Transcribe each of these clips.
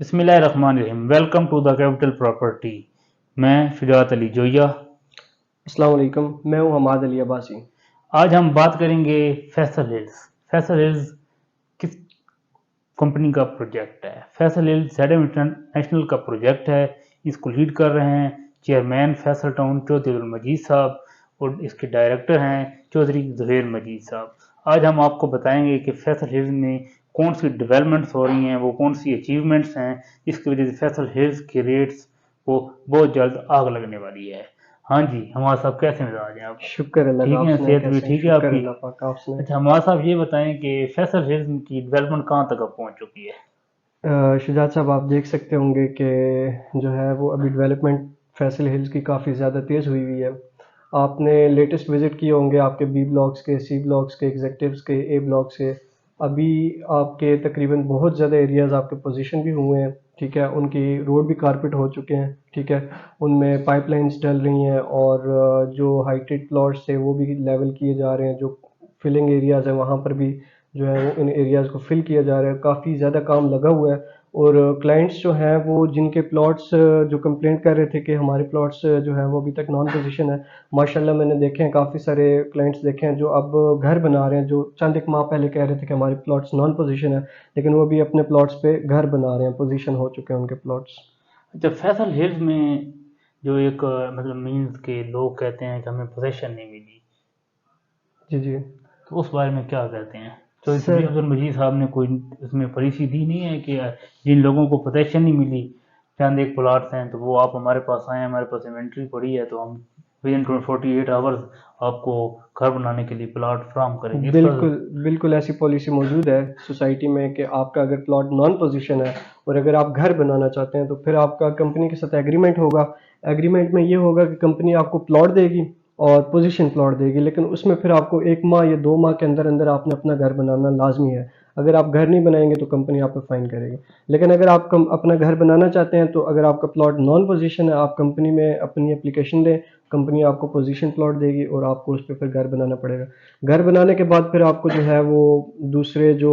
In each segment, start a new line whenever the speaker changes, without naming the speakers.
बिस्मिल्लाहिर्रहमानिर्रहीम। Welcome to the capital property. मैं शुजात अली जोया।
अस्सलाम वालेकुम, मैं हूं हमाद अली अब्बासी।
आज हम बात करेंगे फैसल हिल्स। फैसल हिल्स किस कंपनी का प्रोजेक्ट है? फैसल हिल्स ZM इंटरनेशनल का प्रोजेक्ट है। इसको लीड कर रहे हैं चेयरमैन फैसल टाउन चौधरी अब्दुल मजीद साहब और इसके डायरेक्टर हैं चौधरी ज़ुहैर मजीद साहब। आज हम आपको बताएंगे कि फैसल हिल्स में कौन सी डेवलपमेंट्स हो रही हैं, वो कौन सी अचीवमेंट्स हैं जिसकी वजह से फैसल हिल्स के रेट्स को बहुत जल्द आग लगने वाली है। हाँ जी, हमारे साहब कैसे मिजाज हैं आप?
शुक्र अल्लाह का,
ठीक
आप
है,
सुनाए
सेहत भी
कैसे हैं?
ठीक है
शुक्र
आपकी?
अल्लाह पाक, आप सुनाए।
अच्छा, हमारे साहब ये बताएं कि फैसल हिल्स की डेवलपमेंट कहाँ तक अब पहुंच चुकी है?
शुजात साहब, आप देख सकते होंगे कि जो है वो अभी डेवलपमेंट फैसल हिल्स की काफ़ी ज़्यादा तेज़ हुई हुई है। आपने लेटेस्ट विज़िट किए होंगे आपके बी ब्लॉक्स के, सी ब्लॉक्स के, एग्जेक्टिव्स के, ए ब्लॉक्स के। अभी आपके तकरीबन बहुत ज़्यादा एरियाज़ आपके पोजीशन भी हुए हैं, ठीक है। उनकी रोड भी कारपेट हो चुके हैं, ठीक है। उनमें पाइपलाइंस डल रही हैं और जो हाइटेड प्लॉट्स थे वो भी लेवल किए जा रहे हैं। जो फिलिंग एरियाज़ हैं वहाँ पर भी जो है वो इन एरियाज़ को फिल किया जा रहा है। काफ़ी ज़्यादा काम लगा हुआ है और क्लाइंट्स जो हैं वो जिनके प्लॉट्स जो कंप्लेंट कर रहे थे कि हमारे प्लॉट्स जो है वो अभी तक नॉन पोजीशन है, माशाल्लाह मैंने देखे हैं, काफ़ी सारे क्लाइंट्स देखे हैं जो अब घर बना रहे हैं। जो चंद एक माह पहले कह रहे थे कि हमारे प्लॉट्स नॉन पोजीशन है, लेकिन वो भी अपने प्लॉट्स पे घर बना रहे हैं, पोजीशन हो चुके हैं उनके प्लॉट्स।
अच्छा, फैसल हिल्स में जो एक मतलब मीन्स के लोग कहते हैं कि हमें पोजीशन नहीं मिली,
जी जी
तो उस बारे में क्या कहते हैं? चौधरी
सर।
अब्दुल मजीद साहब ने कोई उसमें पॉलिसी दी नहीं है कि जिन लोगों को पोजीशन नहीं मिली, चंद एक प्लाट्स हैं, तो वो आप हमारे पास आए, हमारे पास इन्वेंट्री पड़ी है, तो हम विद इन 48 आवर्स आपको घर बनाने के लिए प्लाट फ्राहम करेंगे। इस पर
बिल्कुल, बिल्कुल ऐसी पॉलिसी मौजूद है सोसाइटी में कि आपका अगर प्लॉट नॉन पोजीशन है और अगर आप घर बनाना चाहते हैं तो फिर आपका कंपनी के साथ एग्रीमेंट होगा। एग्रीमेंट में ये होगा कि कंपनी आपको प्लॉट देगी और पोजीशन प्लॉट देगी, लेकिन उसमें फिर आपको 1 माह या 2 माह के अंदर अंदर आपने अपना घर बनाना लाजमी है। अगर आप घर नहीं बनाएंगे तो कंपनी आप पे फाइन करेगी। लेकिन अगर आप अपना घर बनाना चाहते हैं तो अगर आपका प्लॉट नॉन पोजीशन है, आप कंपनी में अपनी एप्लीकेशन दें, कंपनी आपको पोजीशन प्लॉट देगी और आपको उस पर फिर घर बनाना पड़ेगा। घर बनाने के बाद फिर आपको जो है वो दूसरे जो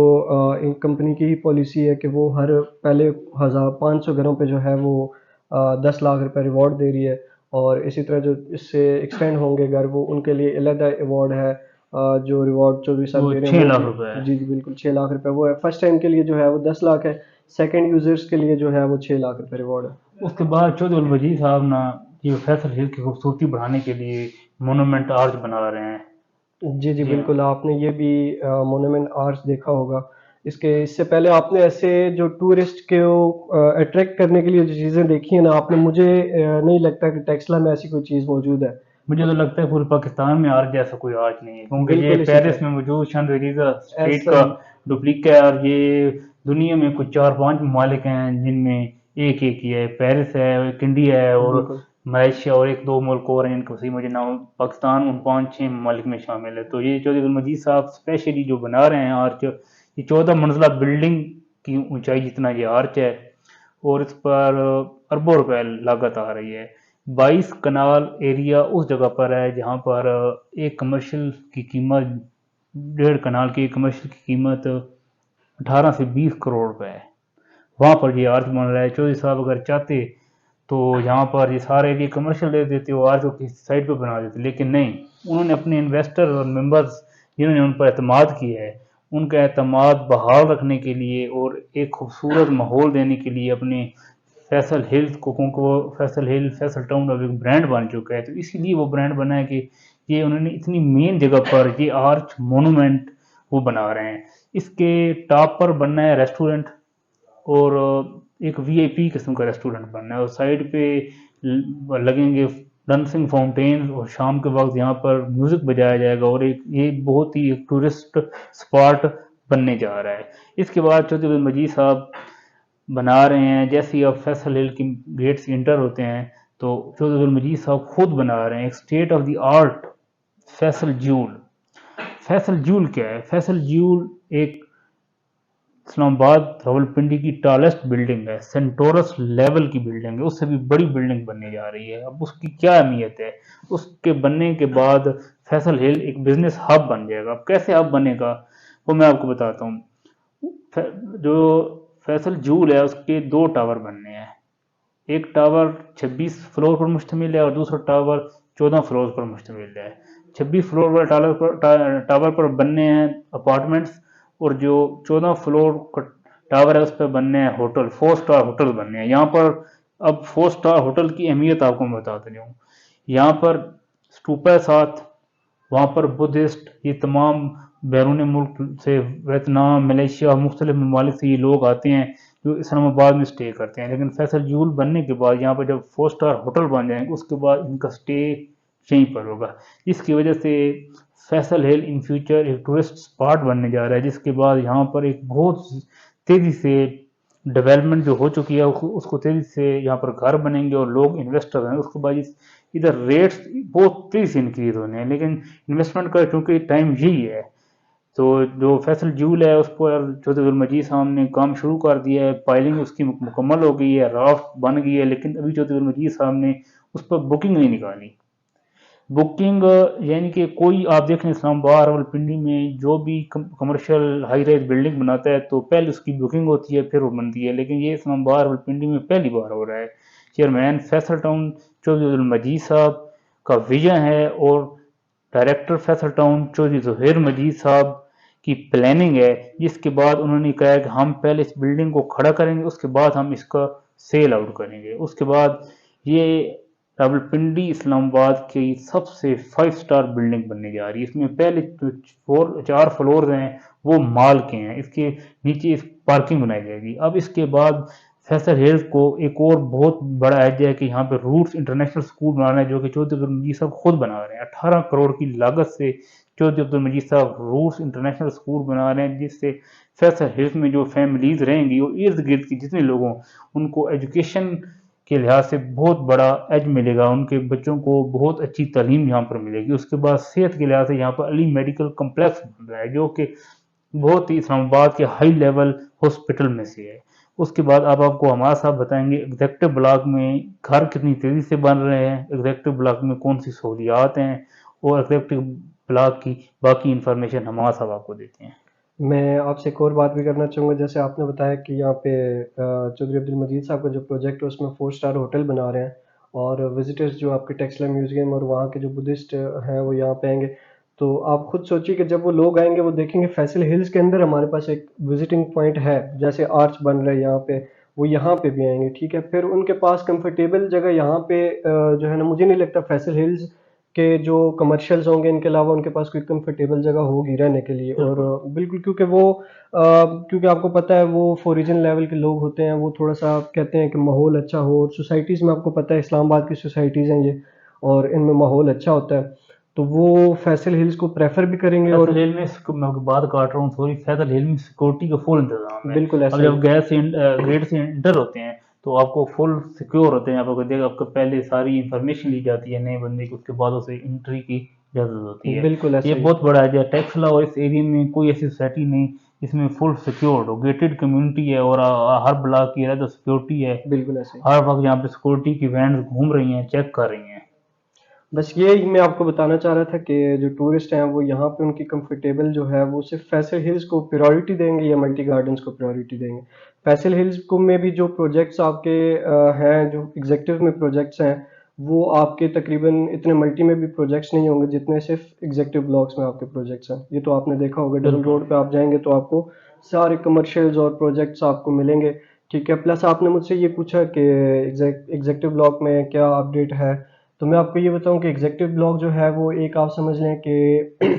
कंपनी की ही पॉलिसी है कि वो हर पहले 1500 घरों पे जो है वो 10 लाख रुपए रिवॉर्ड दे रही है। और इसी तरह जो इससे एक्सटेंड होंगे घर वो उनके लिए अलग अवार्ड है। जो रिवॉर्ड चौधरी साहब
वो
दे रहे हैं
छः
वो
लाख
भी।
रुपए है।
जी जी बिल्कुल, 6 लाख रुपए वो है। फर्स्ट टाइम के लिए जो है वो 10 लाख है। सेकेंड यूजर्स के लिए जो है वो 6 लाख रुपए रिवॉर्ड है।
उसके बाद चौधरी अब्दुल मजीद साहब ना ये फैसल हिल की खूबसूरती बढ़ाने के लिए मोनूमेंट आर्च बना रहे हैं।
जी जी
जी हाँ।
बिल्कुल, आपने ये भी मोनुमेंट आर्च देखा होगा। इससे पहले आपने ऐसे जो टूरिस्ट को अट्रैक्ट करने के लिए जो चीज़ें देखी हैं ना आपने, मुझे नहीं लगता कि टेक्सला में ऐसी कोई चीज़ मौजूद है।
मुझे तो लगता है पूरे पाकिस्तान में आर्च जैसा कोई आर्च नहीं है, क्योंकि ये
बिल्कुल इसी
पेरिस में
तरह
मौजूद शंदरीजा स्ट्रीट
ऐसा
का
ही।
डुप्लीकेट है, और ये दुनिया में कुछ 4-5 ममालिक हैं जिनमें एक एक ही है। पेरिस है, एक इंडिया है और
बिल्कुल
मलेशिया और एक दो मुल्क और हैं, इनका सही मुझे नाम, पाकिस्तान उन 5-6 ममालिक में शामिल है। तो ये चौधरी अब्दुल मजीद साहब स्पेशली जो बना रहे हैं आर्च, ये 14 मंजिला बिल्डिंग की ऊंचाई जितना ये आर्च है, और इस पर अरबों रुपए लागत आ रही है। 22 कनाल एरिया उस जगह पर है जहाँ पर एक कमर्शियल की कीमत, 1.5 कनाल की कमर्शियल की कीमत 18 से 20 करोड़ रुपए है। वहाँ पर ये आर्च बन रहा है। चौधरी साहब अगर चाहते तो यहाँ पर ये सारे एरिया कमर्शियल दे देते, वो आर्च को किसी साइड पे बना देते, लेकिन नहीं, उन्होंने अपने इन्वेस्टर और मेंबर्स जिन्होंने उन पर एतमाद किया है, उनका एतमाद बहाल रखने के लिए और एक खूबसूरत माहौल देने के लिए अपने फैसल हिल्स को, क्योंकि वो फैसल हिल फैसल टाउन अब एक ब्रांड बन चुका है, तो इसीलिए वो ब्रांड बना है कि ये उन्होंने इतनी मेन जगह पर ये आर्च मोनूमेंट वो बना रहे हैं। इसके टॉप पर बनना है रेस्टोरेंट, और एक वीआईपी किस्म का रेस्टोरेंट बनना है, और साइड पे लगेंगे डांसिंग फाउंटेन, और शाम के वक्त यहाँ पर म्यूजिक बजाया जाएगा, और एक ये बहुत ही एक टूरिस्ट स्पॉट बनने जा रहा है। इसके बाद चौधरी मजीद साहब बना रहे हैं, जैसे ही आप फैसल हिल की गेट से इंटर होते हैं तो चौधरी मजीद साहब खुद बना रहे हैं एक state of the art Faisal jewel. Faisal jewel क्या है? फैसल ज्यूल एक इस्लामाबाद रावलपिंडी की टॉलेस्ट बिल्डिंग है, सेंटोरस लेवल की बिल्डिंग है, उससे भी बड़ी बिल्डिंग बनने जा रही है। अब उसकी क्या अहमियत है? उसके बनने के बाद फैसल हिल एक बिजनेस हब बन जाएगा। अब कैसे हब बनेगा वो मैं आपको बताता हूँ। जो फैसल जूल है उसके 2 टावर बनने हैं। एक टावर 26 फ्लोर पर मुश्तमिल है और दूसरा टावर 14 फ्लोर पर मुश्तमिल है। 26 फ्लोर वाले टावर पर बनने हैं अपार्टमेंट्स, और जो 14 फ्लोर का टावर है उस पर बनने हैं होटल, 4 स्टार होटल बनने हैं यहाँ पर। अब 4 स्टार होटल की अहमियत आपको मैं बताता हूँ। यहाँ पर स्तूपा साथ, वहाँ पर बुद्धिस्ट, ये तमाम बैरून मुल्क से, वियतनाम, मलेशिया, मुख्तलिफ ममालिक से ये लोग आते हैं जो इस्लामाबाद में स्टे करते हैं। लेकिन फैसल जूल बनने के बाद यहाँ पर जब 4 स्टार होटल बन जाएंगे उसके बाद इनका स्टे यहीं पर होगा। इसकी वजह से फैसल हिल इन फ्यूचर एक टूरिस्ट स्पॉट बनने जा रहा है, जिसके बाद यहाँ पर एक बहुत तेज़ी से डेवलपमेंट जो हो चुकी है उसको तेज़ी से यहाँ पर घर बनेंगे और लोग इन्वेस्टर हैं। उसके बाद इधर रेट्स बहुत तेज़ी से इंक्रीज होने हैं, लेकिन इन्वेस्टमेंट का चूंकि टाइम यही है, तो जो फैसल जूल है उस पर चौधरी अब्दुल मजीद साहब ने काम शुरू कर दिया है, पाइलिंग उसकी मुकम्मल हो गई है, राफ्ट बन गई है, लेकिन अभी चौधरी अब्दुल मजीद साहब ने उस पर बुकिंग नहीं निकाली। बुकिंग यानी कि कोई आप देख लें इस्लामाबाद रावलपिंडी में जो भी कमर्शियल हाई राइज बिल्डिंग बनाता है तो पहले उसकी बुकिंग होती है फिर वो बनती है, लेकिन ये इस्लामाबाद रावलपिंडी में पहली बार हो रहा है। चेयरमैन फैसल टाउन चौधरी अब्दुल मजीद साहब का विजन है और डायरेक्टर फैसल टाउन चौधरी ज़ुहैर मजीद साहब की प्लानिंग है, जिसके बाद उन्होंने कहा है कि हम पहले इस बिल्डिंग को खड़ा करेंगे, उसके बाद हम इसका सेल आउट करेंगे। उसके बाद ये रावलपिंडी इस्लामाबाद की सबसे 5 स्टार बिल्डिंग बनने जा रही है। इसमें पहले जो 4 फ्लोर हैं वो माल के हैं, इसके नीचे पार्किंग बनाई जाएगी। अब इसके बाद फैसल हिल्स को एक और बहुत बड़ा एज है कि यहाँ पे रूट्स इंटरनेशनल स्कूल बनाना है, जो कि चौधरी अब्दुल मजीद साहब खुद बना रहे हैं। 18 करोड़ की लागत से चौधरी अब्दुल मजीद साहब रूट्स इंटरनेशनल स्कूल बना रहे हैं, जिससे फैसल हिल्स में जो फैमिलीज रहेंगी और इर्द गिर्द की जितने लोगों उनको एजुकेशन के लिहाज से बहुत बड़ा एज मिलेगा, उनके बच्चों को बहुत अच्छी तालीम यहाँ पर मिलेगी। उसके बाद सेहत के लिहाज से यहाँ पर अली मेडिकल कम्प्लेक्स बन रहा है, जो कि बहुत ही इस्लामाबाद के हाई लेवल हॉस्पिटल में से है। उसके बाद अब आपको हमारा साहब बताएंगे एग्जेक्टिव ब्लॉक में घर कितनी तेज़ी से बन रहे हैं, एग्जेक्टिव ब्लॉक में कौन सी सहूलियात हैं, और एग्जेक्टिव ब्लॉक की बाकी इंफॉर्मेशन हमारा साहब आपको देते हैं।
मैं आपसे एक और बात भी करना चाहूँगा, जैसे आपने बताया कि यहाँ पे चौधरी अब्दुल मजीद साहब का जो प्रोजेक्ट है उसमें 4 स्टार होटल बना रहे हैं, और विजिटर्स जो आपके टेक्सटाइल म्यूज़ियम और वहाँ के जो बुद्धिस्ट हैं वो यहाँ पे आएंगे। तो आप खुद सोचिए कि जब वो लोग आएंगे वो देखेंगे फैसल हिल्स के अंदर हमारे पास एक विजिटिंग पॉइंट है, जैसे आर्च बन रहा है यहाँ पे, वो यहाँ पे भी आएंगे, ठीक है। फिर उनके पास कंफर्टेबल जगह यहाँ पे जो है ना, मुझे नहीं लगता फैसल हिल्स के जो कमर्शियल्स होंगे इनके अलावा उनके पास कोई कंफर्टेबल जगह होगी रहने के लिए। और बिल्कुल, क्योंकि वो क्योंकि आपको पता है वो फोरिजन लेवल के लोग होते हैं, वो थोड़ा सा कहते हैं कि माहौल अच्छा हो, और सोसाइटीज़ में आपको पता है इस्लामाबाद की सोसाइटीज़ हैं ये, और इनमें माहौल अच्छा होता है, तो वो फैसल हिल्स को प्रेफर भी करेंगे। और
फैसल हिल में मैं आपकी बात काट रहा हूँ, सॉरी, फैसल हिल में सिक्योरिटी का फुल इंतजाम है।
बिल्कुल
अब
ऐसा
जब
ही।
गेट से इंटर होते हैं तो आपको फुल सिक्योर होते हैं, आपको देखा आपको पहले सारी इंफॉर्मेशन ली जाती है नए बंदे की, उसके बाद उसे एंट्री की इजाज़त होती है।
बिल्कुल
ये
ऐसा ही।
बहुत बड़ा है टैक्सला, और इस एरिया में कोई ऐसी सोसाइटी नहीं इसमें फुल सिक्योर्ड हो, गेटेड कम्युनिटी है, और हर ब्लॉक की अलग सिक्योरिटी है।
बिल्कुल ऐसे ही।
हर वक्त यहाँ पे सिक्योरिटी की वैन घूम रही हैं, चेक कर रही हैं।
बस ये मैं आपको बताना चाह रहा था कि जो टूरिस्ट हैं वो यहाँ पे उनकी कंफर्टेबल जो है वो सिर्फ फैसल हिल्स को प्रायोरिटी देंगे या मल्टी गार्डन्स को प्रायोरिटी देंगे। फैसल हिल्स को में भी जो प्रोजेक्ट्स आपके हैं, जो एग्जेक्टिव में प्रोजेक्ट्स हैं, वो आपके तकरीबन इतने मल्टी में भी प्रोजेक्ट्स नहीं होंगे जितने सिर्फ एग्जेक्टिव ब्लॉक्स में आपके प्रोजेक्ट्स हैं। ये तो आपने देखा होगा, डबल
बिल्कुल।
रोड पे आप जाएंगे तो आपको सारे कमर्शियल्स और प्रोजेक्ट्स आपको मिलेंगे, ठीक है। प्लस आपने मुझसे ये पूछा कि एग्जेक्टिव ब्लॉक में क्या अपडेट है, तो मैं आपको ये बताऊं कि एग्जेक्टिव ब्लॉक जो है वो एक आप समझ लें कि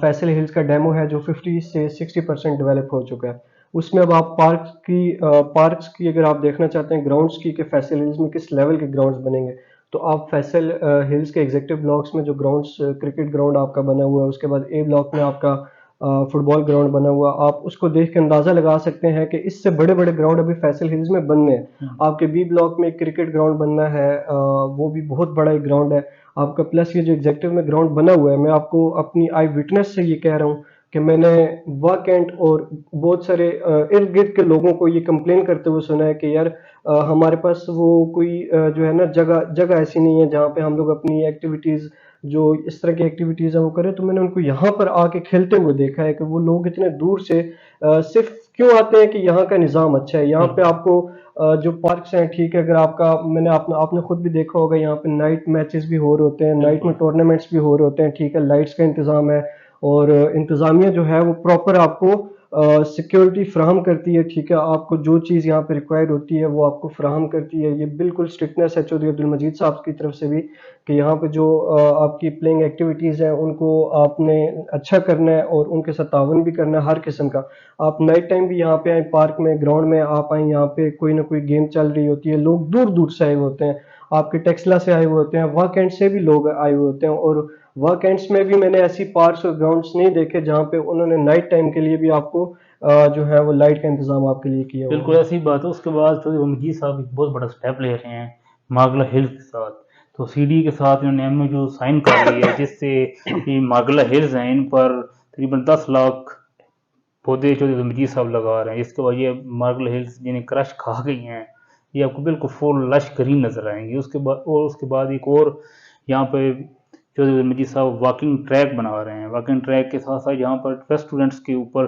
फैसल हिल्स का डेमो है जो 50 से 60% डेवलप हो चुका है। उसमें अब आप पार्क्स की अगर आप देखना चाहते हैं, ग्राउंड्स की, कि फैसल हिल्स में किस लेवल के ग्राउंड्स बनेंगे, तो आप फैसल हिल्स के एग्जेक्टिव ब्लॉक्स में जो ग्राउंड्स, क्रिकेट ग्राउंड आपका बना हुआ है, उसके बाद ए ब्लॉक में आपका फुटबॉल ग्राउंड बना हुआ, आप उसको देख के अंदाज़ा लगा सकते हैं कि इससे बड़े बड़े ग्राउंड अभी फैसल हिल्स में बनने हैं। आपके बी ब्लॉक में एक क्रिकेट ग्राउंड बनना है, वो भी बहुत बड़ा एक ग्राउंड है आपका। प्लस ये जो एग्जेक्टिव में ग्राउंड बना हुआ है, मैं आपको अपनी आई विटनेस से ये कह रहा हूँ कि मैंने वाकई और बहुत सारे इर्द गिर्द के लोगों को ये कंप्लेन करते हुए सुना है कि यार हमारे पास वो कोई जो है ना जगह जगह ऐसी नहीं है जहाँ पे हम लोग अपनी एक्टिविटीज़ जो इस तरह की एक्टिविटीज़ है वो करें। तो मैंने उनको यहाँ पर आके खेलते हुए देखा है कि वो लोग इतने दूर से सिर्फ क्यों आते हैं कि यहाँ का निज़ाम अच्छा है। यहाँ पे
बिल्कुल
आपको जो पार्क्स हैं ठीक है, अगर आपका मैंने आपने आपने खुद भी देखा होगा यहाँ पे नाइट मैचेस भी हो रहे होते हैं, नाइट में
बिल्कुल
टूर्नामेंट्स भी हो रहे होते हैं, ठीक है, लाइट्स का इंतज़ाम है और इंतज़ामिया जो है वो प्रॉपर आपको सिक्योरिटी फ्राहम करती है, ठीक है, आपको जो चीज़ यहाँ पे रिक्वायर्ड होती है वो आपको फ्राहम करती है। ये बिल्कुल स्ट्रिक्टनेस है चौधरी अब्दुल मजीद साहब की तरफ से भी कि यहाँ पे जो आपकी प्लेइंग एक्टिविटीज़ हैं उनको आपने अच्छा करना है और उनके साथ तावन भी करना है हर किस्म का। आप नाइट टाइम भी यहाँ पे आए, पार्क में ग्राउंड में आप आए, यहाँ पे कोई ना कोई गेम चल रही होती है, लोग दूर दूर से आए हुए होते हैं, आपके टेक्सला से आए हुए होते हैं, वाकएंड से भी लोग आए हुए होते हैं और वीकेंड्स में भी मैंने ऐसी पार्क्स और ग्राउंड्स नहीं देखे जहाँ पे उन्होंने नाइट टाइम के लिए भी आपको जो है वो लाइट का इंतजाम आपके लिए किया हुआ
बिल्कुल
है।
ऐसी बात है। उसके बाद चौधरी मजीद साहब एक बहुत बड़ा स्टेप ले रहे हैं मागला हिल्स के साथ। तो सीडी के साथ इन्होंने एमओयू साइन कर लिया है, जिससे ये मागला हिल्स हैं इन पर तकरीबन 10 लाख पौधे चौधरी मजीद साहब लगा रहे हैं। इसके बाद ये मार्बल हिल्स जिन्हें क्रश खा गई हैं, ये आपको बिल्कुल फुल लश ग्रीन नजर आएंगी। उसके बाद एक और यहाँ पे चौधरी मजीद साहब वॉकिंग ट्रैक बना रहे हैं। वॉकिंग ट्रैक के साथ साथ यहाँ पर रेस्टोरेंट्स के ऊपर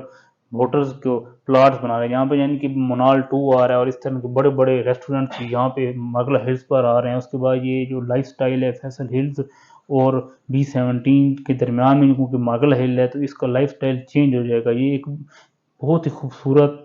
होटल्स को प्लाट्स बना रहे हैं, यहाँ पे यानी कि मोनाल 2 आ रहा है और इस तरह के बड़े बड़े रेस्टोरेंट्स यहाँ पे मागला हिल्स पर आ रहे हैं। उसके बाद ये जो लाइफ स्टाइल है फैसल हिल्स और B17 के दरमियान में क्योंकि मागला हिल है, तो इसका लाइफ स्टाइल चेंज हो जाएगा। ये एक बहुत ही खूबसूरत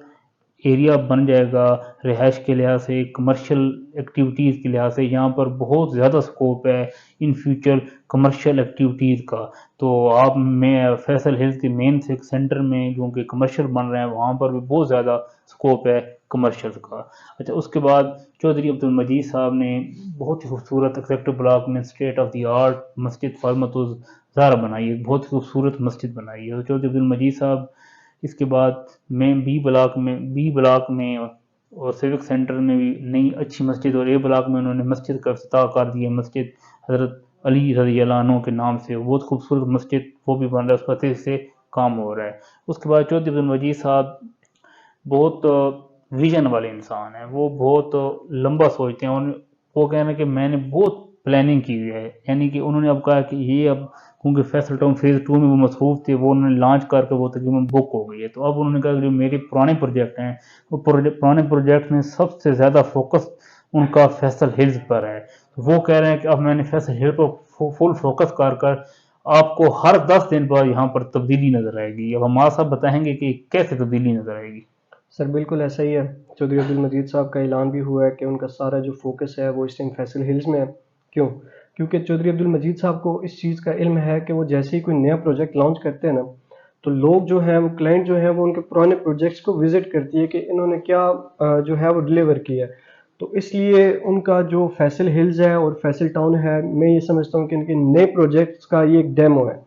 एरिया बन जाएगा रिहाइश के लिहाज से, कमर्शियल एक्टिविटीज़ के लिहाज से। यहाँ पर बहुत ज़्यादा स्कोप है इन फ्यूचर कमर्शियल एक्टिविटीज़ का। तो आप में फैसल हिल्स के मेन से सेंटर में जो कि कमर्शियल बन रहे हैं वहाँ पर भी बहुत ज़्यादा स्कोप है कमर्शियल का। अच्छा, उसके बाद चौधरी अब्दुल मजीद साहब ने बहुत ही खूबसूरत एक्सेक्टिव ब्लॉक में स्टेट ऑफ द आर्ट मस्जिद फॉर्मतुज ज़ारा बनाई है, बहुत ही खूबसूरत मस्जिद बनाई है। तो चौधरी अब्दुल मजीद साहब इसके बाद में बी ब्लॉक में और सिविक सेंटर में भी नई अच्छी मस्जिद, और ए ब्लॉक में उन्होंने मस्जिद का इफ्तिताह कर दिया, मस्जिद हज़रत अली रज़ी अल्लाह अन्हु के नाम से। बहुत खूबसूरत मस्जिद वो भी बन रहा है, उस पर तेज़ी से काम हो रहा है। उसके बाद चौधरी अब्दुल मजीद साहब बहुत विजन वाले इंसान हैं, वो बहुत लंबा सोचते हैं। और वो कह रहे हैं कि मैंने बहुत प्लानिंग की हुई है, यानी कि उन्होंने अब कहा कि ये अब क्योंकि फैसल टाउन फेज़ 2 में वो मसरूफ़ थे, वो उन्होंने लॉन्च करके वो तकरीबन बुक हो गई है। तो अब उन्होंने कहा कि जो मेरे पुराने प्रोजेक्ट हैं वो पुराने प्रोजेक्ट में सबसे ज़्यादा फोकस उनका फैसल हिल्स पर है। तो वो कह रहे हैं कि अब मैंने फैसल हिल पर फुल फोकस कर कर आपको हर 10 दिन बाद यहाँ पर तब्दीली नज़र आएगी। अब हमारा साहब बताएंगे कि कैसे तब्दीली नज़र आएगी।
सर बिल्कुल ऐसा ही है। चौधरी अब्दुल मजीद साहब का ऐलान भी हुआ है कि उनका सारा जो फोकस है वो इस टाइम फैसल हिल्स में है। क्यों? क्योंकि चौधरी अब्दुल मजीद साहब को इस चीज़ का इल्म है कि वो जैसे ही कोई नया प्रोजेक्ट लॉन्च करते हैं ना, तो लोग जो हैं वो क्लाइंट जो है वो उनके पुराने प्रोजेक्ट्स को विजिट करती है कि इन्होंने क्या जो है वो डिलीवर किया है। तो इसलिए उनका जो फैसल हिल्स है और फैसल टाउन है, मैं ये समझता हूँ कि इनके नए प्रोजेक्ट्स का ये एक डेमो है।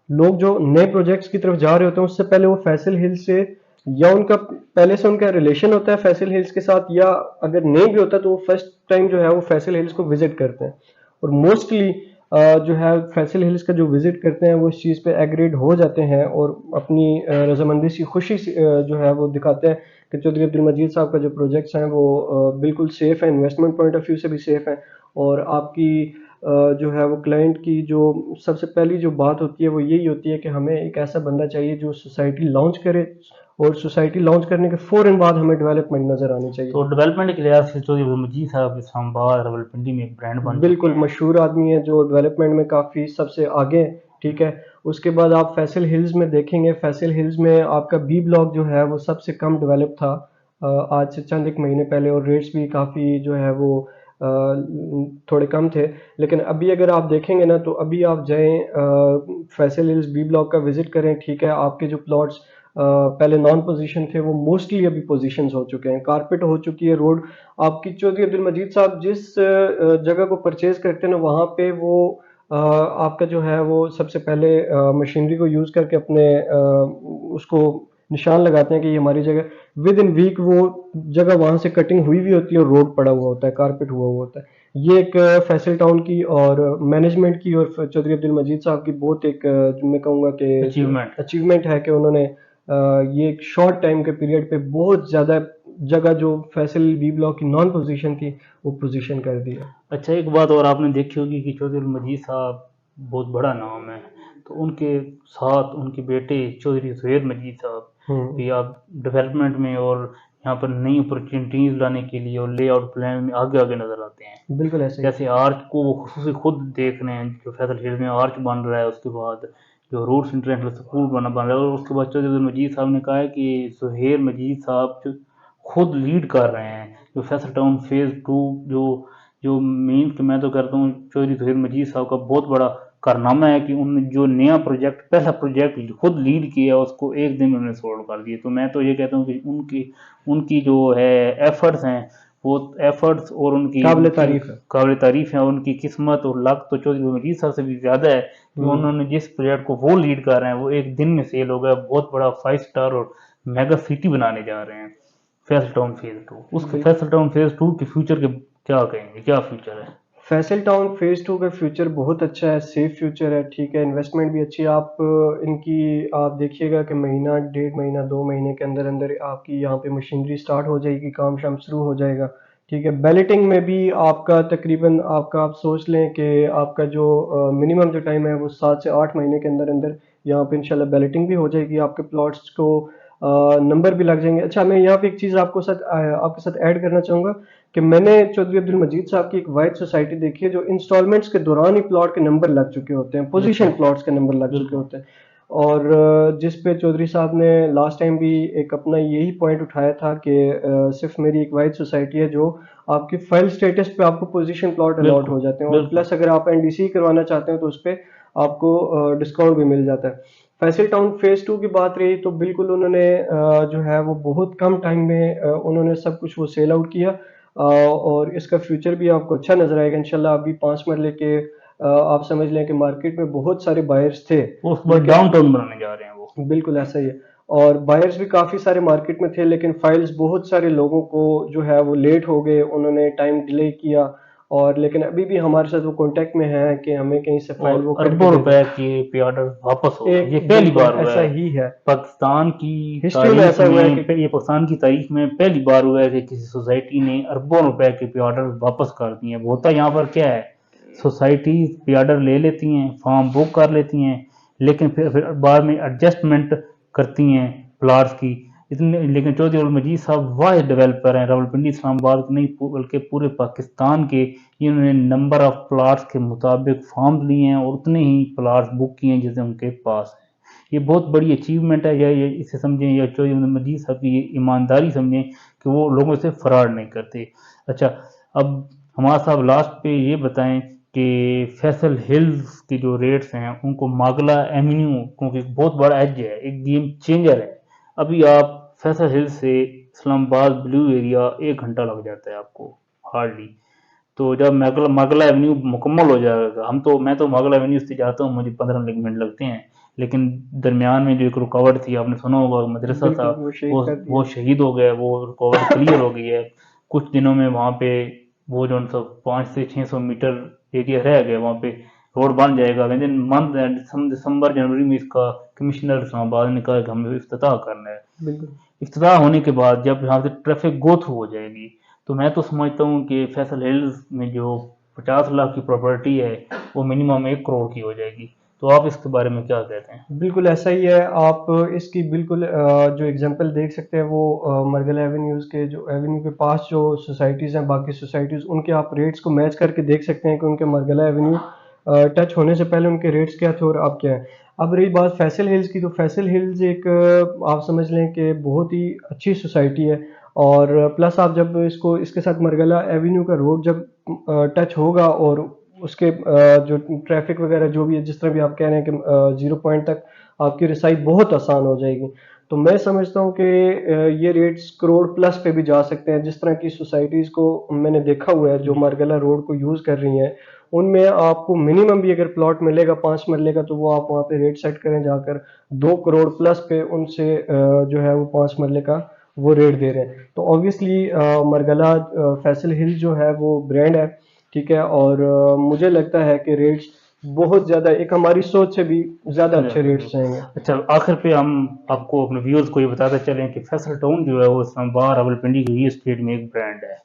लोग जो नए प्रोजेक्ट्स की तरफ जा रहे होते हैं उससे पहले वो फैसल हिल्स से या उनका पहले से उनका रिलेशन होता है फैसल हिल्स के साथ, या अगर नहीं भी होता तो वो फर्स्ट टाइम जो है वो फैसल हिल्स को विजिट करते हैं। और मोस्टली जो है फैसल हिल्स का जो विजिट करते हैं वो इस चीज़ पे एग्रीड हो जाते हैं और अपनी रजामंदी से खुशी से जो है वो दिखाते हैं कि चौधरी अब्दुल मजीद साहब का जो प्रोजेक्ट्स हैं वो बिल्कुल सेफ़ है, इन्वेस्टमेंट पॉइंट ऑफ व्यू से भी सेफ़ है। और आपकी जो है वो क्लाइंट की जो सबसे पहली जो बात होती है वो यही होती है कि हमें एक ऐसा बंदा चाहिए जो सोसाइटी लॉन्च करे, और सोसाइटी लॉन्च करने के फ़ौरन बाद हमें डेवलपमेंट नज़र आनी चाहिए।
तो डेवलपमेंट के लिहाज से चौधरी अब्दुल मजीद साहब इस्लामाबाद रावलपिंडी में एक ब्रांड बन चुके
बिल्कुल
हैं।
मशहूर आदमी है जो डेवलपमेंट में काफ़ी सबसे आगे हैं, ठीक है। उसके बाद आप फैसल हिल्स में देखेंगे, फैसल हिल्स में आपका बी ब्लॉक जो है वो सबसे कम डेवलप था आज से चंद एक महीने पहले, और रेट्स भी काफ़ी जो है वो थोड़े कम थे। लेकिन अभी अगर आप देखेंगे ना तो अभी आप जाएँ फैसल हिल्स बी ब्लॉक का विज़िट करें, ठीक है। आपके जो प्लॉट्स पहले नॉन पोजीशन थे वो मोस्टली अभी पोजीशंस हो चुके हैं, कारपेट हो चुकी है रोड। आपकी चौधरी अब्दुल मजीद साहब जिस जगह को परचेज करते हैं ना वहाँ पे वो आपका जो है वो सबसे पहले मशीनरी को यूज़ करके अपने उसको निशान लगाते हैं कि ये हमारी जगह, विद इन वीक वो जगह वहाँ से कटिंग हुई भी होती है और रोड पड़ा हुआ होता है, कारपेट हुआ हुआ होता है। ये एक फैसल टाउन की और मैनेजमेंट की और चौधरी अब्दुल मजीद साहब की बहुत एक जो मैं कहूँगा कि जो
अचीवमेंट।
अचीवमेंट है कि उन्होंने ये एक शॉर्ट टाइम के पीरियड पे बहुत ज़्यादा जगह जो फैसल बी ब्लॉक की नॉन पोजीशन थी वो पोजीशन कर दी है।
अच्छा, एक बात और आपने देखी होगी कि चौधरी मजीद साहब बहुत बड़ा नाम है, तो उनके साथ उनके बेटे चौधरी सुहेद मजीद साहब
हम्म।
भी आप डेवलपमेंट में और यहाँ पर नई अपॉर्चुनिटीज़ लाने के लिए और लेआउट प्लान में आगे आगे नज़र आते हैं।
बिल्कुल ऐसे ही।
जैसे आर्च को वो खुद खुद देख रहे हैं, जो फैसल हिल में आर्च बन रहा है, उसके बाद जो रूट्स इंटरनेशनल स्कूल बन रहा है, और उसके बाद चौधरी मजीद साहब ने कहा है कि सुहेल मजीद साहब जो खुद लीड कर रहे हैं जो फैसल टाउन फेज़ 2, जो जो मीन कि मैं तो कहता हूँ चौधरी सुहेल मजीद साहब का बहुत बड़ा कारनामा है कि उन्होंने जो नया प्रोजेक्ट, पहला प्रोजेक्ट खुद लीड किया, उसको एक दिन में उन्होंने सोल्व कर दिया। तो मैं तो ये कहता हूँ कि उनकी उनकी जो है एफर्ट्स हैं, वो एफर्ट्स और उनकी
काबिल
उनकी
तारीफ है।
काबिल तारीफ है, और उनकी किस्मत और लक तो चौधरी मजीद साहब से भी ज़्यादा है कि उन्होंने जिस प्रोजेक्ट को वो लीड कर रहे हैं वो एक दिन में सेल हो गया, बहुत बड़ा 5 स्टार और मेगा सिटी बनाने जा रहे हैं फैसल टाउन फेज़ 2। उसके फैसल टाउन फेज़ 2 के फ्यूचर के क्या कहेंगे, क्या फ्यूचर है?
फैसल टाउन फेज़ 2 का फ्यूचर बहुत अच्छा है, सेफ फ्यूचर है, ठीक है, इन्वेस्टमेंट भी अच्छी है। आप इनकी आप देखिएगा कि महीना, डेढ़ महीना, 2 महीने के अंदर-अंदर आपकी यहाँ पे मशीनरी स्टार्ट हो जाएगी, काम-शाम शुरू हो जाएगा, ठीक है। बैलेटिंग में भी आपका तकरीबन आपका आप सोच लें कि आपका जो मिनिमम जो टाइम है वो 7 से 8 महीने के अंदर-अंदर यहाँ पे इंशाल्लाह बैलेटिंग भी हो जाएगी, आपके प्लॉट्स को नंबर भी लग जाएँगे। अच्छा, मैं यहाँ पे एक चीज़ आपके साथ ऐड करना चाहूँगा कि मैंने चौधरी अब्दुल मजीद साहब की एक वाइड सोसाइटी देखी है जो इंस्टॉलमेंट्स के दौरान ही प्लॉट के नंबर लग चुके होते हैं, पोजीशन प्लॉट्स के नंबर लग चुके
बिल्कुल।
होते हैं। और जिस पे चौधरी साहब ने लास्ट टाइम भी एक अपना यही पॉइंट उठाया था कि सिर्फ मेरी एक वाइड सोसाइटी है जो आपकी फाइल स्टेटस पे आपको पोजीशन प्लॉट अलॉट
बिल्कुल।
हो जाते हैं, और
बिल्कुल।
प्लस अगर आप एनडीसी करवाना चाहते हैं तो उस पे आपको डिस्काउंट भी मिल जाता है। फैसल टाउन फेज़ 2 की बात रही तो बिल्कुल उन्होंने जो है वो बहुत कम टाइम में उन्होंने सब कुछ वो सेल आउट किया, और इसका फ्यूचर भी आपको अच्छा नज़र आएगा इंशाल्लाह। अभी 5 मरले के आप समझ लें कि मार्केट में बहुत सारे बायर्स थे,
उसके बाद
लेकिन
डाउनटाउन बनाने जा रहे हैं वो।
बिल्कुल ऐसा ही है। और बायर्स भी काफ़ी सारे मार्केट में थे, लेकिन फाइल्स बहुत सारे लोगों को जो है वो लेट हो गए, उन्होंने टाइम डिले किया, और लेकिन अभी भी हमारे साथ वो कॉन्टैक्ट में हैं कि हमें कहीं से फाइल
और
वो करके
अरबों
दे दें।
रुपए के पे ऑर्डर वापस हो रहे हैं,
एक
ये पहली
बिल्कुल
बार हुआ
ऐसा
है
ही है।
पाकिस्तान की
हिस्ट्री में
तारीख
ऐसा हुआ है
में।
कि
ये पाकिस्तान की तारीख में पहली बार हुआ है कि किसी सोसाइटी ने अरबों रुपए के पे ऑर्डर वापस कर दिए हैं। होता यहाँ पर क्या है, सोसाइटी पे ऑर्डर ले लेती हैं, फॉर्म बुक कर लेती हैं, लेकिन फिर बाद में एडजस्टमेंट करती हैं प्लाट्स की। इतने लेकिन चौधरी अब्दुल मजीद साहब वाहिद डेवलपर हैं, रावलपिंडी इस्लामाबाद के नहीं बल्कि पूरे पाकिस्तान के। इन्होंने नंबर ऑफ प्लाट्स के मुताबिक फॉर्म लिए हैं और उतने ही प्लाट्स बुक किए हैं जितने उनके पास हैं। ये बहुत बड़ी अचीवमेंट है, या ये इसे समझें, या चौधरी अब्दुल मजीद साहब की ये ईमानदारी समझें कि वो लोगों से फराड नहीं करते। अच्छा, अब हमारा साहब लास्ट पे ये बताएं कि फैसल हिल्स के जो रेट्स हैं उनको मागला एवेन्यू, क्योंकि बहुत बड़ा एज है, एक गेम चेंजर है। अभी आप फैसल हिल से इस्लामाबाद ब्लू एरिया 1 घंटा लग जाता है आपको, हार्डली। तो जब मागला एवेन्यू मुकम्मल हो जाएगा, मैं तो मागला एवेन्यू से जाता हूँ, मुझे 15 मिनट लगते हैं, लेकिन दरमियान में जो एक रुकावट थी, आपने सुना होगा, मदरसा था,
बिल्कुल वो
वो
शहीद कर
वो
दिया।
शहीद हो गया, वो रुकावट क्लियर हो गई है। कुछ दिनों में वहाँ पे वो जो 500 से 600 मीटर एरिया रह गया, वहाँ पे रोड बन जाएगा विद इन मंथ, दिसंबर जनवरी में इसका कमिश्नर इस्लामाबाद ने कहा कि हमें इफ्तिताह करना है।
बिल्कुल।
इफ्तिताह होने के बाद जब यहाँ से ट्रैफिक गो थ्रू हो जाएगी, तो मैं तो समझता हूँ कि फैसल हिल्स में जो 50 लाख की प्रॉपर्टी है वो मिनिमम 1 करोड़ की हो जाएगी। तो आप इसके बारे में क्या कहते हैं?
बिल्कुल ऐसा ही है। आप इसकी बिल्कुल जो एग्जांपल देख सकते हैं वो मरगल एवेन्यूज़ के जो एवेन्यू के पास जो सोसाइटीज़ हैं, बाकी सोसाइटीज़, उनके आप रेट्स को मैच करके देख सकते हैं कि उनके मरगला एवेन्यू टच होने से पहले उनके रेट्स क्या थे और अब क्या है। अब रही बात फैसल हिल्स की, तो फैसल हिल्स एक आप समझ लें कि बहुत ही अच्छी सोसाइटी है, और प्लस आप जब इसको इसके साथ मरगला एवेन्यू का रोड जब टच होगा और उसके जो ट्रैफिक वगैरह जो भी है, जिस तरह भी आप कह रहे हैं कि 0 पॉइंट तक आपकी रिसाई बहुत आसान हो जाएगी। तो मैं समझता हूँ कि ये रेट्स करोड़ प्लस पे भी जा सकते हैं। जिस तरह की सोसाइटीज़ को मैंने देखा हुआ है जो मारगला रोड को यूज़ कर रही हैं, उनमें आपको मिनिमम भी अगर प्लॉट मिलेगा 5 मरले का, तो वो आप वहाँ पे रेट सेट करें जाकर 2 करोड़ प्लस पे उनसे जो है वो 5 मरले का वो रेट दे रहे हैं। तो ऑब्वियसली मरगला फैसल हिल जो है वो ब्रांड है, ठीक है, और मुझे लगता है कि रेट्स बहुत ज़्यादा एक हमारी सोच से भी ज़्यादा अच्छे रेट्स रहेंगे।
अच्छा, आखिर पे हम आपको अपने व्यूअर्स को ये बताते चलें कि फैसल टाउन जो है वो इस्लामाबाद रावलपिंडी की रियल एस्टेट में एक ब्रांड है।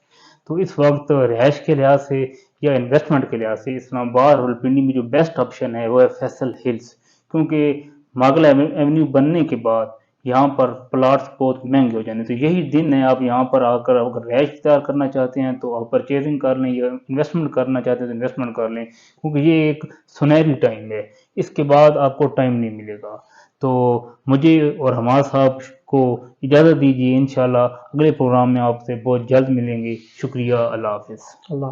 तो इस वक्त रिहाइश के लिहाज से या इन्वेस्टमेंट के लिहाज से इस्लामाबाद रावलपिंडी में जो बेस्ट ऑप्शन है वो है फैसल हिल्स, क्योंकि मागला एवेन्यू बनने के बाद यहाँ पर प्लाट्स बहुत महंगे हो जाने, तो यही दिन है आप यहाँ पर आकर अगर रिहाइश इख्तियार करना चाहते हैं तो आप परचेजिंग कर लें, या इन्वेस्टमेंट करना चाहते हैं तो इन्वेस्टमेंट कर लें, क्योंकि ये एक सुनहरी टाइम है, इसके बाद आपको टाइम नहीं मिलेगा। तो मुझे और हमारा साहब को इजाज़त दीजिए, इंशाल्लाह अगले प्रोग्राम में आपसे बहुत जल्द मिलेंगे। शुक्रिया, अल्लाह हाफिज़।
अल्लाह